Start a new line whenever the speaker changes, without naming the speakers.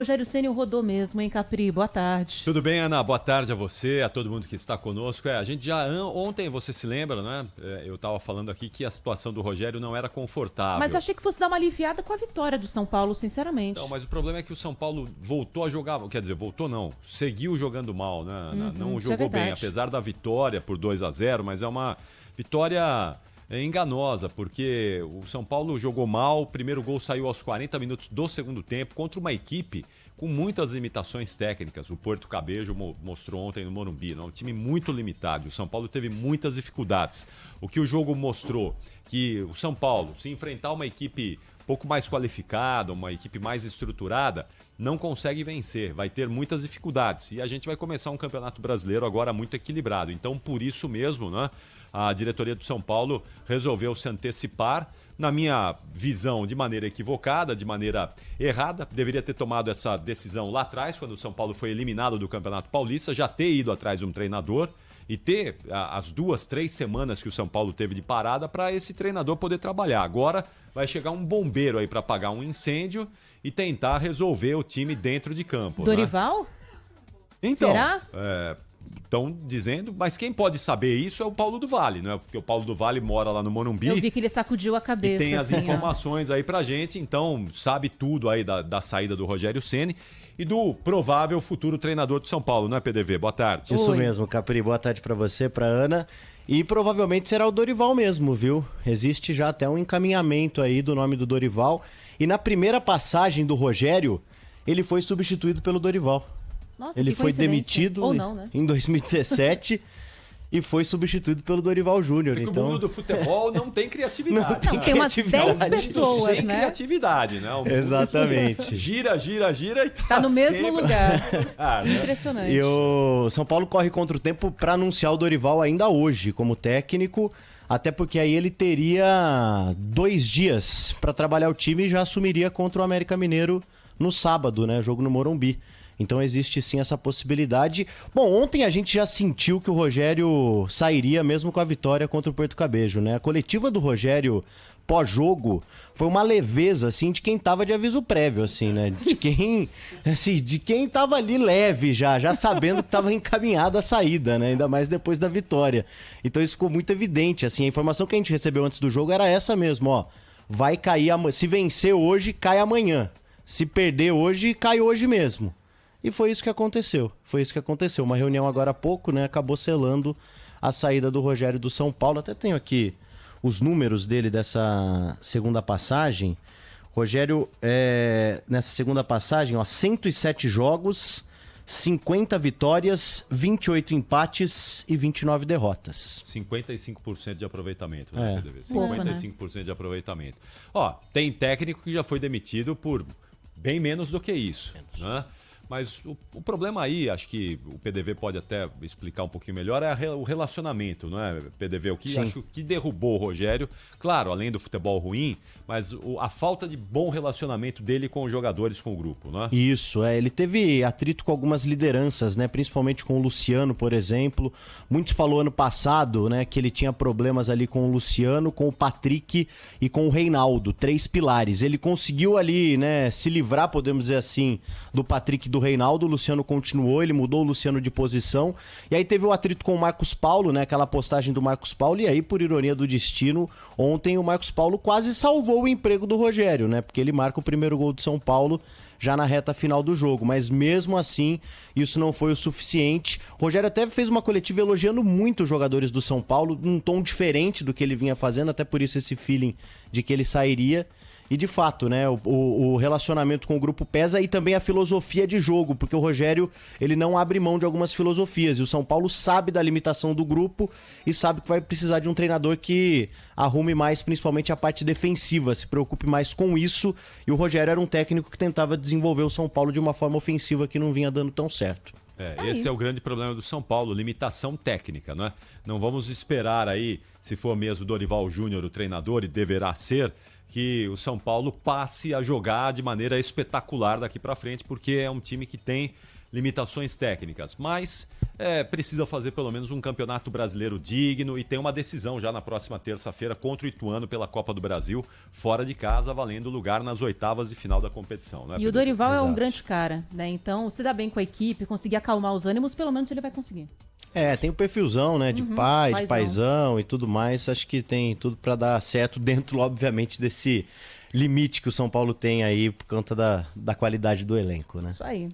Rogério Ceni rodou mesmo, hein, Capri? Boa tarde.
Tudo bem, Ana? Boa tarde a você, a todo mundo que está conosco. A gente já ontem, você se lembra, né? Eu estava falando aqui que a situação do Rogério não era confortável.
Mas achei que fosse dar uma aliviada com a vitória do São Paulo, sinceramente.
Não, mas o problema é que o São Paulo voltou a jogar, quer dizer, voltou não, seguiu jogando mal, né? Não jogou bem, apesar da vitória por 2-0, mas é uma vitória enganosa, porque o São Paulo jogou mal, o primeiro gol saiu aos 40 minutos do segundo tempo contra uma equipe com muitas limitações técnicas. O Porto Cabejo mostrou ontem no Morumbi, é um time muito limitado. O São Paulo teve muitas dificuldades. O que o jogo mostrou, que o São Paulo, se enfrentar uma equipe um pouco mais qualificada, uma equipe mais estruturada, não consegue vencer, vai ter muitas dificuldades. E a gente vai começar um campeonato brasileiro agora muito equilibrado. Então, por isso mesmo, né, a diretoria do São Paulo resolveu se antecipar, na minha visão, de maneira equivocada, de maneira errada. Deveria ter tomado essa decisão lá atrás, quando o São Paulo foi eliminado do Campeonato Paulista, já ter ido atrás de um treinador e ter as 2-3 semanas que o São Paulo teve de parada para esse treinador poder trabalhar. Agora vai chegar um bombeiro aí para apagar um incêndio e tentar resolver o time dentro de campo.
Dorival?
Né? Então,
será?
Estão dizendo, mas quem pode saber isso é o Paulo do Vale, né? Porque o Paulo do Vale mora lá no Morumbi.
Eu vi que ele sacudiu a cabeça.
E tem as
assim,
informações aí pra gente, então sabe tudo aí da saída do Rogério Ceni e do provável futuro treinador do São Paulo, não é, PDV? Boa tarde.
Isso mesmo, Capri. Boa tarde pra você, pra Ana. E provavelmente será o Dorival mesmo, viu? Existe já até um encaminhamento aí do nome do Dorival. E na primeira passagem do Rogério, ele foi substituído pelo Dorival.
Nossa,
ele foi demitido
ou não, né?
em 2017 e foi substituído pelo Dorival Júnior.
Porque
então...
o mundo do futebol não tem criatividade.
Não, tem umas 10 pessoas,
sem
né?
criatividade, né?
Exatamente.
Gira e
tá no mesmo
sempre...
lugar.
Né?
Impressionante.
E o São Paulo corre contra o tempo para anunciar o Dorival ainda hoje como técnico, até porque aí ele teria 2 dias para trabalhar o time e já assumiria contra o América Mineiro no sábado, né? Jogo no Morumbi. Então existe sim essa possibilidade. Bom, ontem a gente já sentiu que o Rogério sairia mesmo com a vitória contra o Porto Cabejo, né? A coletiva do Rogério pós-jogo foi uma leveza, assim, de quem tava de aviso prévio, assim, né? De quem tava ali leve já sabendo que tava encaminhada a saída, né? Ainda mais depois da vitória. Então isso ficou muito evidente, assim. A informação que a gente recebeu antes do jogo era essa mesmo, ó. Vai cair, se vencer hoje, cai amanhã. Se perder hoje, cai hoje mesmo. E foi isso que aconteceu. Uma reunião agora há pouco, né? Acabou selando a saída do Rogério do São Paulo. Até tenho aqui os números dele dessa segunda passagem. Rogério, nessa segunda passagem, ó, 107 jogos, 50 vitórias, 28 empates e 29 derrotas.
55% de aproveitamento, né, PDV? 55% de aproveitamento. Ó, tem técnico que já foi demitido por bem menos do que isso, né? Mas o problema aí, acho que o PDV pode até explicar um pouquinho melhor, é o relacionamento, não é, PDV? O que acho que derrubou o Rogério, claro, além do futebol ruim, mas a falta de bom relacionamento dele com os jogadores, com o grupo, né?
Isso, ele teve atrito com algumas lideranças, né? Principalmente com o Luciano, por exemplo. Muitos falou ano passado, né, que ele tinha problemas ali com o Luciano, com o Patrick e com o Reinaldo, 3 pilares. Ele conseguiu ali, né, se livrar, podemos dizer assim, do Patrick e do Reinaldo. O Luciano continuou, ele mudou o Luciano de posição. E aí teve o atrito com o Marcos Paulo, né? Aquela postagem do Marcos Paulo. E aí, por ironia do destino, ontem o Marcos Paulo quase salvou o emprego do Rogério, né? Porque ele marca o primeiro gol do São Paulo já na reta final do jogo. Mas mesmo assim, isso não foi o suficiente. O Rogério até fez uma coletiva elogiando muito os jogadores do São Paulo, num tom diferente do que ele vinha fazendo, até por isso esse feeling de que ele sairia. E de fato, né, o relacionamento com o grupo pesa e também a filosofia de jogo, porque o Rogério, ele não abre mão de algumas filosofias. E o São Paulo sabe da limitação do grupo e sabe que vai precisar de um treinador que arrume mais, principalmente a parte defensiva, se preocupe mais com isso. E o Rogério era um técnico que tentava desenvolver o São Paulo de uma forma ofensiva que não vinha dando tão certo.
Esse é o grande problema do São Paulo, limitação técnica, né? Não vamos esperar aí, se for mesmo Dorival Júnior o treinador, e deverá ser, que o São Paulo passe a jogar de maneira espetacular daqui para frente, porque é um time que tem limitações técnicas, mas precisa fazer pelo menos um campeonato brasileiro digno e tem uma decisão já na próxima terça-feira contra o Ituano pela Copa do Brasil, fora de casa, valendo lugar nas oitavas de final da competição. Né,
e o Dorival
Exato.
é um grande cara, né? Então, se dá bem com a equipe, conseguir acalmar os ânimos, pelo menos ele vai conseguir.
Tem o perfilzão, né, de pai,
paizão.
de paizão e tudo mais. Acho que tem tudo para dar certo dentro, obviamente, desse limite que o São Paulo tem aí por conta da qualidade do elenco, né?
Isso aí.